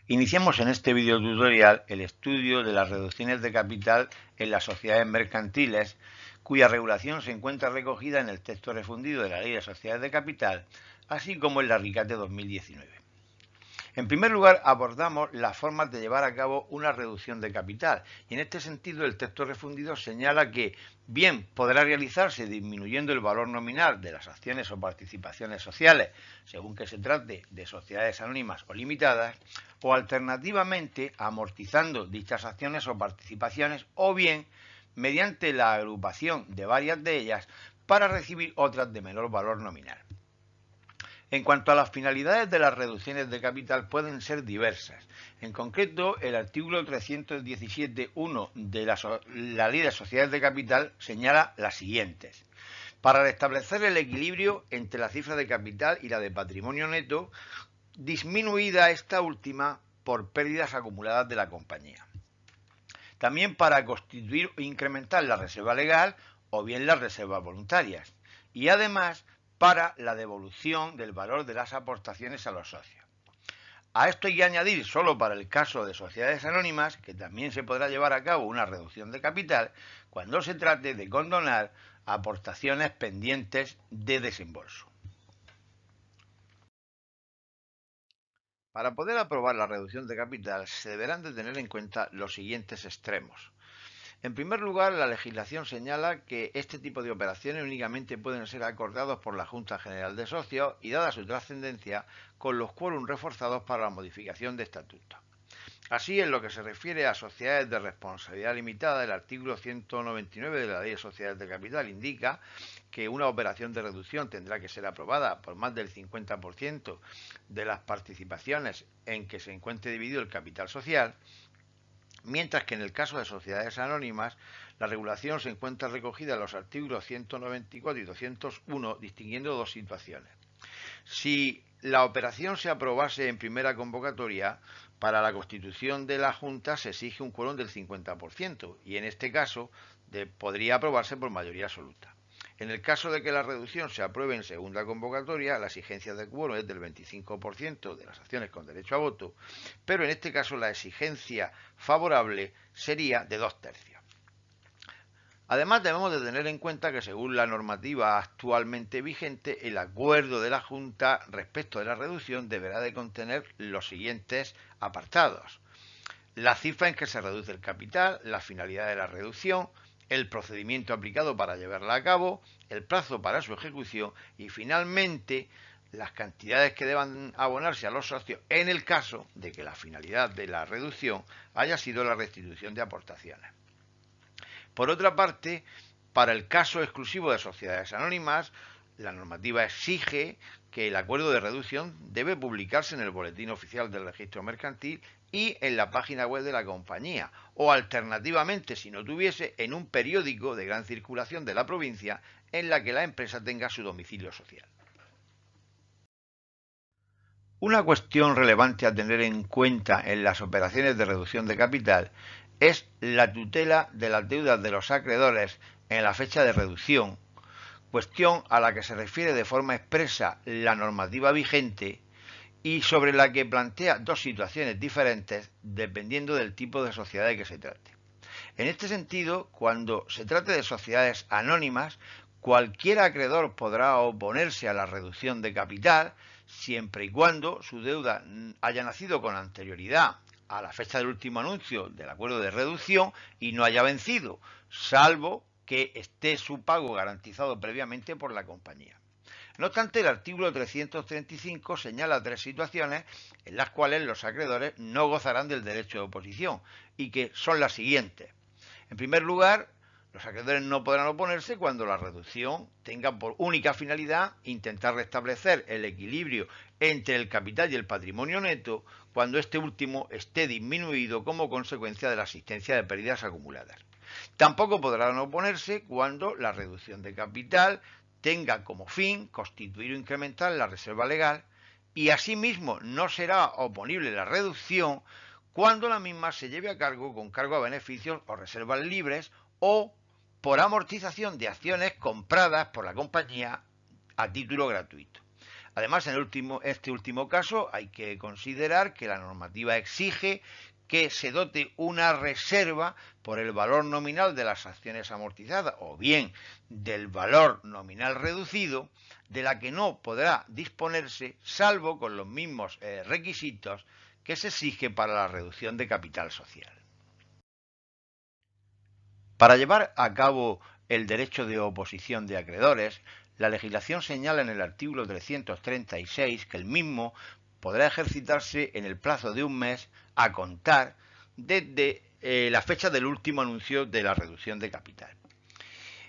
Iniciamos en este video tutorial el estudio de las reducciones de capital en las sociedades mercantiles, cuya regulación se encuentra recogida en el texto refundido de la Ley de Sociedades de Capital, así como en la RICATE 2019. En primer lugar, abordamos las formas de llevar a cabo una reducción de capital, y en este sentido el texto refundido señala que bien podrá realizarse disminuyendo el valor nominal de las acciones o participaciones sociales, según que se trate de sociedades anónimas o limitadas, o alternativamente amortizando dichas acciones o participaciones, o bien mediante la agrupación de varias de ellas para recibir otras de menor valor nominal. En cuanto a las finalidades de las reducciones de capital, pueden ser diversas. En concreto, el artículo 317.1 de la Ley de Sociedades de Capital señala las siguientes: para restablecer el equilibrio entre la cifra de capital y la de patrimonio neto, disminuida esta última por pérdidas acumuladas de la compañía. También para constituir o incrementar la reserva legal o bien las reservas voluntarias. Y además para la devolución del valor de las aportaciones a los socios. A esto hay que añadir, solo para el caso de sociedades anónimas, que también se podrá llevar a cabo una reducción de capital cuando se trate de condonar aportaciones pendientes de desembolso. Para poder aprobar la reducción de capital se deberán de tener en cuenta los siguientes extremos. En primer lugar, la legislación señala que este tipo de operaciones únicamente pueden ser acordados por la Junta General de Socios y, dada su trascendencia, con los quórum reforzados para la modificación de estatutos. Así, en lo que se refiere a sociedades de responsabilidad limitada, el artículo 199 de la Ley de Sociedades de Capital indica que una operación de reducción tendrá que ser aprobada por más del 50% de las participaciones en que se encuentre dividido el capital social, mientras que en el caso de sociedades anónimas, la regulación se encuentra recogida en los artículos 194 y 201, distinguiendo dos situaciones. Si la operación se aprobase en primera convocatoria, para la constitución de la Junta se exige un quórum del 50%, y en este caso podría aprobarse por mayoría absoluta. En el caso de que la reducción se apruebe en segunda convocatoria, la exigencia de quórum es del 25% de las acciones con derecho a voto, pero en este caso la exigencia favorable sería de 2/3. Además, debemos de tener en cuenta que, según la normativa actualmente vigente, el acuerdo de la Junta respecto de la reducción deberá de contener los siguientes apartados: la cifra en que se reduce el capital, la finalidad de la reducción, el procedimiento aplicado para llevarla a cabo, el plazo para su ejecución y, finalmente, las cantidades que deban abonarse a los socios en el caso de que la finalidad de la reducción haya sido la restitución de aportaciones. Por otra parte, para el caso exclusivo de sociedades anónimas, la normativa exige que el acuerdo de reducción debe publicarse en el Boletín Oficial del Registro Mercantil y en la página web de la compañía, o alternativamente, si no tuviese, en un periódico de gran circulación de la provincia en la que la empresa tenga su domicilio social. Una cuestión relevante a tener en cuenta en las operaciones de reducción de capital es la tutela de las deudas de los acreedores en la fecha de reducción, cuestión a la que se refiere de forma expresa la normativa vigente y sobre la que plantea dos situaciones diferentes dependiendo del tipo de sociedad de que se trate. En este sentido, cuando se trate de sociedades anónimas, cualquier acreedor podrá oponerse a la reducción de capital siempre y cuando su deuda haya nacido con anterioridad a la fecha del último anuncio del acuerdo de reducción y no haya vencido, salvo que esté su pago garantizado previamente por la compañía. No obstante, el artículo 335 señala tres situaciones en las cuales los acreedores no gozarán del derecho de oposición y que son las siguientes. En primer lugar, los acreedores no podrán oponerse cuando la reducción tenga por única finalidad intentar restablecer el equilibrio entre el capital y el patrimonio neto cuando este último esté disminuido como consecuencia de la existencia de pérdidas acumuladas. Tampoco podrán oponerse cuando la reducción de capital tenga como fin constituir o incrementar la reserva legal, y asimismo no será oponible la reducción cuando la misma se lleve a cabo con cargo a beneficios o reservas libres o por amortización de acciones compradas por la compañía a título gratuito. Además, en este último caso hay que considerar que la normativa exige que se dote una reserva por el valor nominal de las acciones amortizadas o bien del valor nominal reducido, de la que no podrá disponerse salvo con los mismos requisitos que se exige para la reducción de capital social. Para llevar a cabo el derecho de oposición de acreedores, la legislación señala en el artículo 336 que el mismo podrá ejercitarse en el plazo de un mes a contar desde la fecha del último anuncio de la reducción de capital.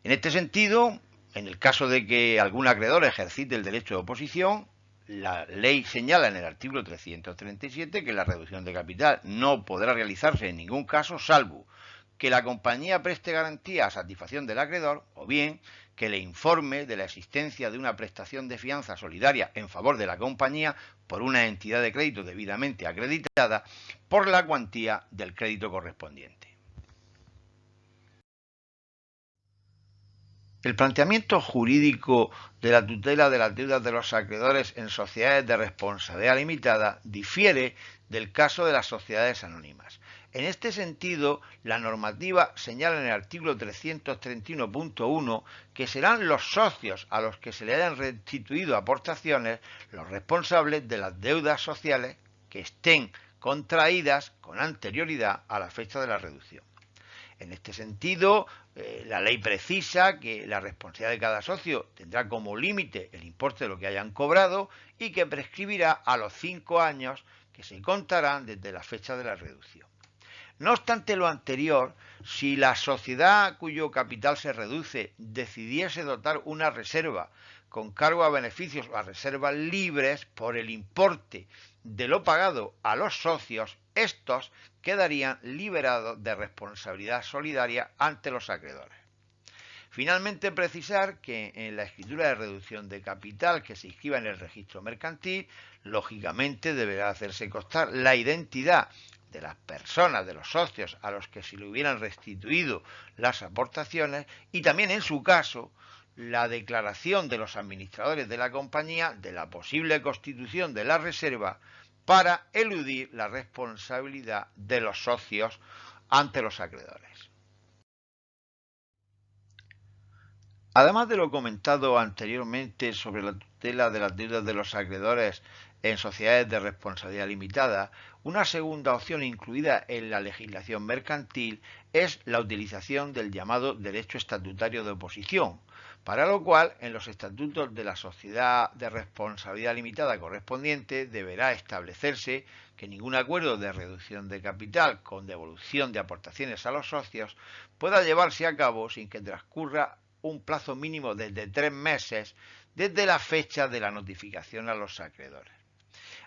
En este sentido, en el caso de que algún acreedor ejercite el derecho de oposición, la ley señala en el artículo 337 que la reducción de capital no podrá realizarse en ningún caso salvo que la compañía preste garantía a satisfacción del acreedor o bien que le informe de la existencia de una prestación de fianza solidaria en favor de la compañía por una entidad de crédito debidamente acreditada por la cuantía del crédito correspondiente. El planteamiento jurídico de la tutela de las deudas de los acreedores en sociedades de responsabilidad limitada difiere del caso de las sociedades anónimas. En este sentido, la normativa señala en el artículo 331.1 que serán los socios a los que se le hayan restituido aportaciones los responsables de las deudas sociales que estén contraídas con anterioridad a la fecha de la reducción. En este sentido, la ley precisa que la responsabilidad de cada socio tendrá como límite el importe de lo que hayan cobrado y que prescribirá a los 5 años que se contarán desde la fecha de la reducción. No obstante lo anterior, si la sociedad cuyo capital se reduce decidiese dotar una reserva con cargo a beneficios o a reservas libres por el importe de lo pagado a los socios, estos quedarían liberados de responsabilidad solidaria ante los acreedores. Finalmente, precisar que en la escritura de reducción de capital que se inscriba en el registro mercantil, lógicamente deberá hacerse constar la identidad de las personas, de los socios a los que se le hubieran restituido las aportaciones y también, en su caso, la declaración de los administradores de la compañía de la posible constitución de la reserva para eludir la responsabilidad de los socios ante los acreedores. Además de lo comentado anteriormente sobre la tutela de las deudas de los acreedores en sociedades de responsabilidad limitada, una segunda opción incluida en la legislación mercantil es la utilización del llamado derecho estatutario de oposición, para lo cual en los estatutos de la sociedad de responsabilidad limitada correspondiente deberá establecerse que ningún acuerdo de reducción de capital con devolución de aportaciones a los socios pueda llevarse a cabo sin que transcurra un plazo mínimo de 3 meses desde la fecha de la notificación a los acreedores.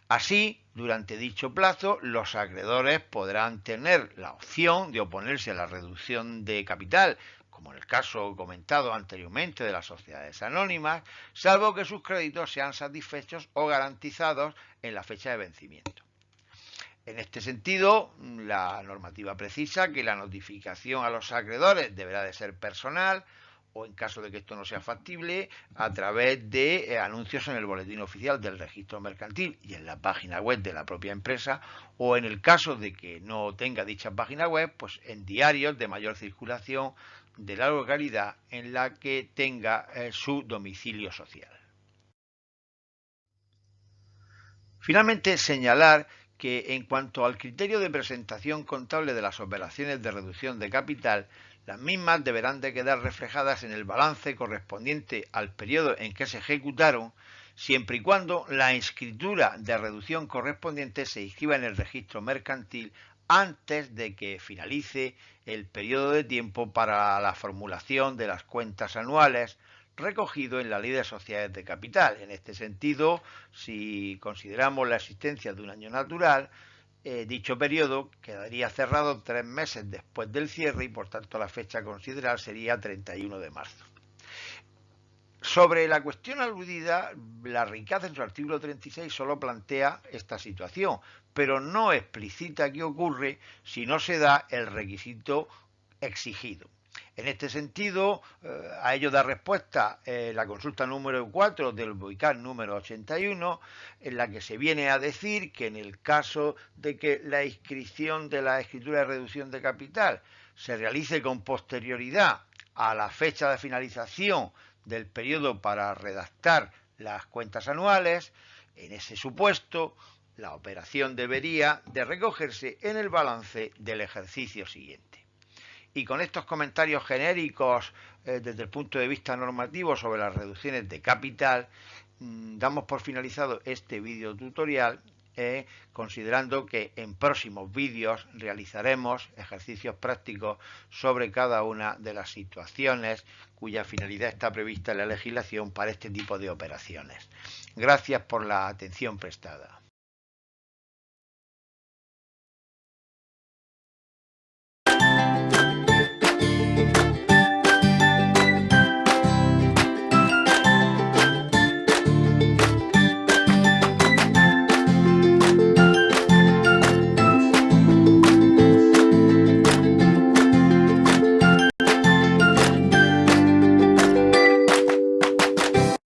Así, durante dicho plazo, los acreedores podrán tener la opción de oponerse a la reducción de capital, como en el caso comentado anteriormente de las sociedades anónimas, salvo que sus créditos sean satisfechos o garantizados en la fecha de vencimiento. En este sentido, la normativa precisa que la notificación a los acreedores deberá de ser personal, o en caso de que esto no sea factible, a través de anuncios en el boletín oficial del registro mercantil y en la página web de la propia empresa, o en el caso de que no tenga dicha página web, pues en diarios de mayor circulación de la localidad en la que tenga su domicilio social. Finalmente, señalar que en cuanto al criterio de presentación contable de las operaciones de reducción de capital, las mismas deberán de quedar reflejadas en el balance correspondiente al periodo en que se ejecutaron, siempre y cuando la escritura de reducción correspondiente se inscriba en el registro mercantil antes de que finalice el periodo de tiempo para la formulación de las cuentas anuales recogido en la Ley de Sociedades de Capital. En este sentido, si consideramos la existencia de un año natural, dicho periodo quedaría cerrado 3 meses después del cierre y por tanto la fecha a considerar sería 31 de marzo. Sobre la cuestión aludida, la RICAZ en su artículo 36 solo plantea esta situación, pero no explicita qué ocurre si no se da el requisito exigido. En este sentido, a ello da respuesta la consulta número 4 del BOICAD número 81, en la que se viene a decir que en el caso de que la inscripción de la escritura de reducción de capital se realice con posterioridad a la fecha de finalización del periodo para redactar las cuentas anuales, en ese supuesto, la operación debería de recogerse en el balance del ejercicio siguiente. Y con estos comentarios genéricos desde el punto de vista normativo sobre las reducciones de capital, damos por finalizado este vídeo tutorial, considerando que en próximos vídeos realizaremos ejercicios prácticos sobre cada una de las situaciones cuya finalidad está prevista en la legislación para este tipo de operaciones. Gracias por la atención prestada.